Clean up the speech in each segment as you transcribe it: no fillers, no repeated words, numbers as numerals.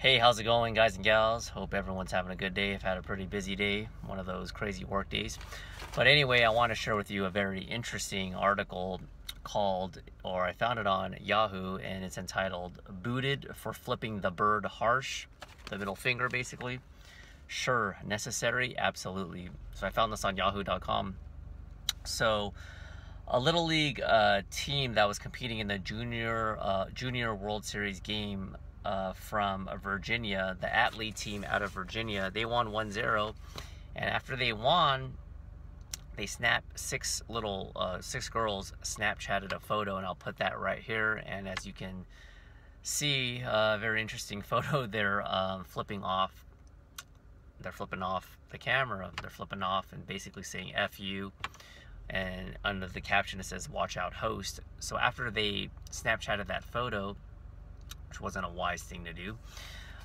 Hey, how's it going, guys and gals? Hope everyone's having a good day. I've had a pretty busy day, one of those crazy work days. But anyway, I want to share with you a very interesting article called, or I found it on Yahoo, and it's entitled, "Booted for Flipping the Bird Harsh," the middle finger basically. Sure, necessary? Absolutely. So I found this on yahoo.com. So a Little League team that was competing in the Junior World Series game from Virginia, the athlete team out of Virginia, they won 1-0, and after they won, they snapped six girls Snapchatted a photo, and I'll put that right here. And as you can see, a very interesting photo. They're flipping off the camera. They're flipping off and basically saying "F you," and under the caption it says "Watch out, host." So after they Snapchatted that photo, which wasn't a wise thing to do,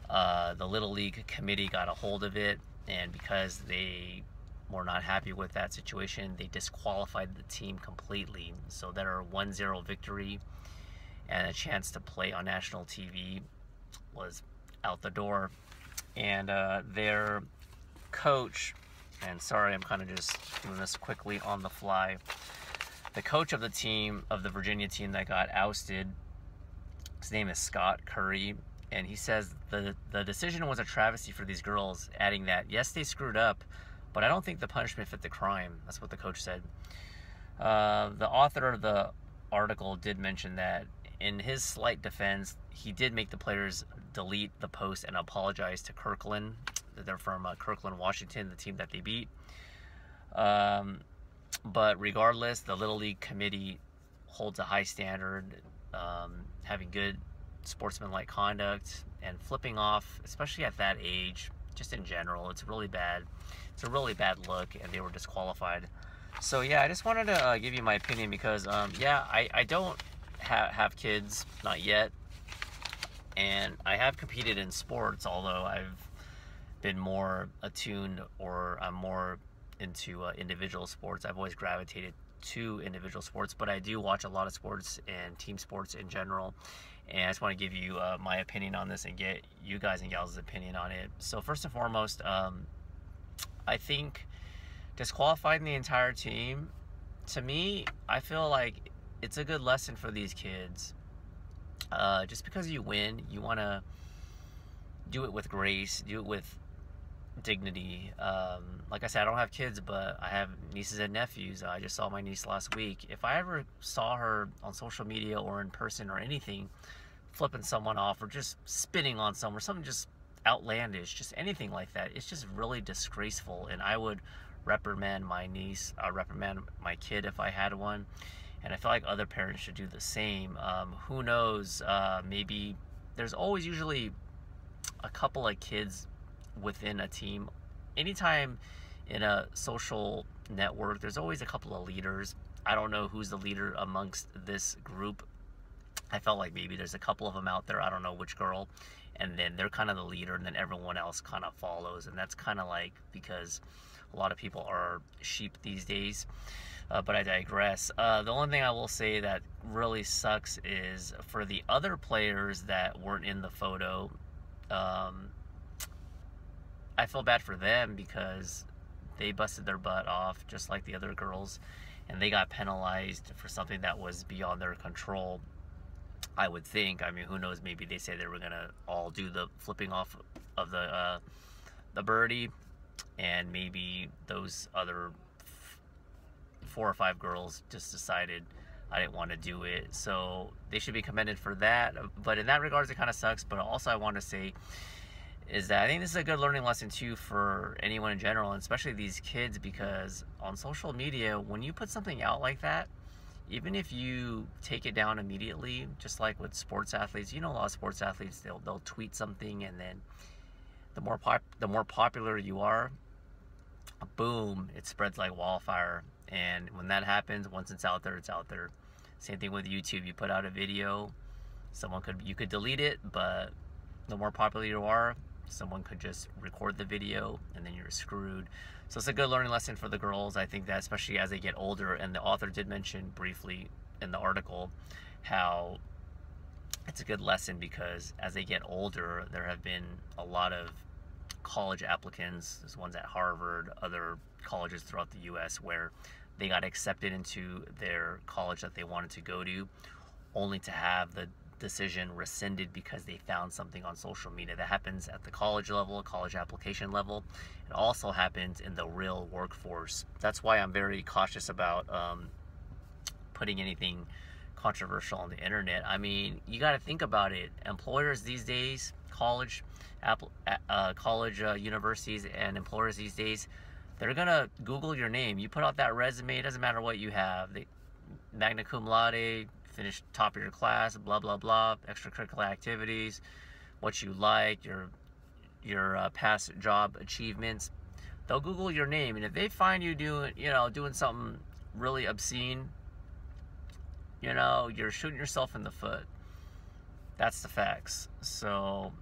the Little League committee got a hold of it, and because they were not happy with that situation, they disqualified the team completely. So their 1-0 victory and a chance to play on national TV was out the door. And their coach, and sorry, I'm kind of just doing this quickly on the fly, the coach of the team, of the Virginia team that got ousted, his name is Scott Curry, and he says the decision was a travesty for these girls, adding that, yes, they screwed up, but I don't think the punishment fit the crime. That's what the coach said. The author of the article did mention that in his slight defense, he did make the players delete the post and apologize to Kirkland. They're from Kirkland, Washington, the team that they beat. But regardless, the Little League committee holds a high standard, having good sportsmanlike conduct, and flipping off, especially at that age, just in general, it's really bad. It's a really bad look, and they were disqualified. So yeah, I just wanted to give you my opinion because yeah, I don't have kids, not yet, and I have competed in sports, although I've been more attuned, or I'm more into individual sports. I've always gravitated to individual sports, but I do watch a lot of sports and team sports in general, and I just want to give you my opinion on this and get you guys and gals' opinion on it. So first and foremost, I think disqualifying the entire team, to me, I feel like it's a good lesson for these kids. Just because you win, you want to do it with grace, do it with dignity. Like I said, I don't have kids, but I have nieces and nephews. I just saw my niece last week. If I ever saw her on social media or in person or anything, flipping someone off or just spitting on someone or something just outlandish, just anything like that, it's just really disgraceful, and I would reprimand my niece, reprimand my kid if I had one, and I feel like other parents should do the same. Who knows, maybe there's always usually a couple of kids within a team. Anytime in a social network, there's always a couple of leaders. I don't know who's the leader amongst this group. I felt like maybe there's a couple of them out there, I don't know which girl, and then they're kind of the leader, and then everyone else kind of follows, and that's kind of like because a lot of people are sheep these days. But I digress. The only thing I will say that really sucks is for the other players that weren't in the photo, I feel bad for them because they busted their butt off just like the other girls, and they got penalized for something that was beyond their control, I would think. I mean, who knows, maybe they say they were gonna all do the flipping off of the birdie, and maybe those other 4 or 5 girls just decided I didn't want to do it, so they should be commended for that. But in that regards, it kind of sucks. But also I want to say is that I think this is a good learning lesson too for anyone in general, and especially these kids, because on social media, when you put something out like that, even if you take it down immediately, just like with sports athletes, you know, a lot of sports athletes, they'll tweet something, and then the more popular you are, boom, it spreads like wildfire. And when that happens, once it's out there, it's out there. Same thing with YouTube. You put out a video, you could delete it, but the more popular you are, someone could just record the video, and then you're screwed. So it's a good learning lesson for the girls. I think that especially as they get older, and the author did mention briefly in the article how it's a good lesson, because as they get older, there have been a lot of college applicants. There's ones at Harvard, other colleges throughout the US, where they got accepted into their college that they wanted to go to, only to have the decision rescinded because they found something on social media. That happens at the college level, college application level. It also happens in the real workforce. That's why I'm very cautious about putting anything controversial on the internet. I mean, you got to think about it. Employers these days, universities and employers these days, they're gonna Google your name. You put out that resume, it doesn't matter what you have. Magna cum laude, finished top of your class, blah blah blah, extracurricular activities, what you like, your past job achievements. They'll Google your name, and if they find you doing something really obscene, you're shooting yourself in the foot. That's the facts. So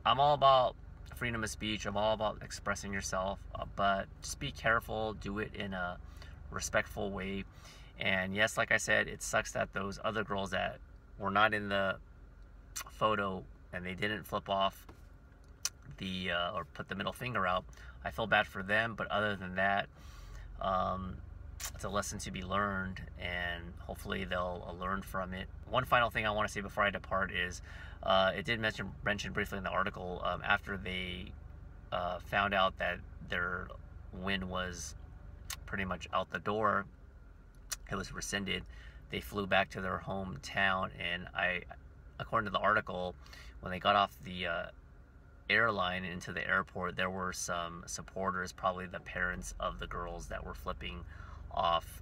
I'm all about freedom of speech. I'm all about expressing yourself, but just be careful. Do it in a respectful way. And yes, like I said, it sucks that those other girls that were not in the photo and they didn't flip off or put the middle finger out. I feel bad for them, but other than that, it's a lesson to be learned, and hopefully they'll learn from it. One final thing I want to say before I depart is, it did mention briefly in the article, after they found out that their win was pretty much out the door, it was rescinded, they flew back to their hometown. And according to the article, when they got off the airline into the airport, there were some supporters, probably the parents of the girls that were flipping off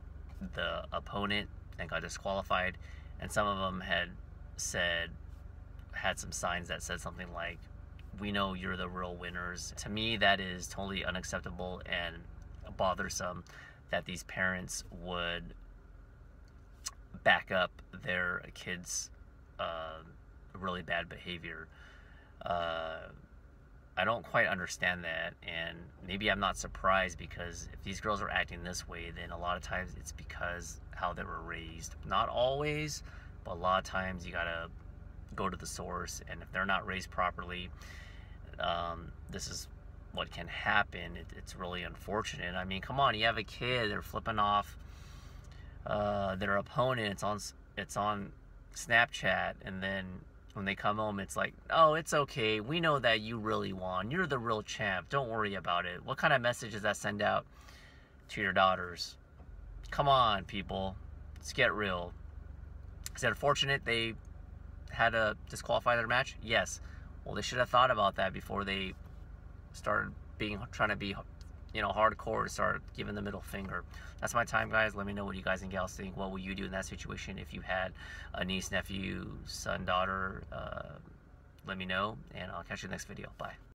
the opponent and got disqualified, and some of them had some signs that said something like, "We know you're the real winners." To me, that is totally unacceptable and bothersome, that these parents would back up their kids' really bad behavior. I don't quite understand that, and maybe I'm not surprised, because if these girls are acting this way, then a lot of times it's because how they were raised. Not always, but a lot of times you gotta go to the source, and if they're not raised properly, this is what can happen. It's really unfortunate. I mean, come on, you have a kid, they're flipping off their opponent, it's on Snapchat, and then when they come home, it's like, "Oh, it's okay. We know that you really won. You're the real champ. Don't worry about it." What kind of message does that send out to your daughters? Come on, people. Let's get real. Is it unfortunate they had to disqualify their match? Yes. Well, they should have thought about that before they started trying to be hardcore, start giving the middle finger. That's my time, guys. Let me know what you guys and gals think. What will you do in that situation if you had a niece, nephew, son, daughter? Let me know, and I'll catch you in the next video. Bye.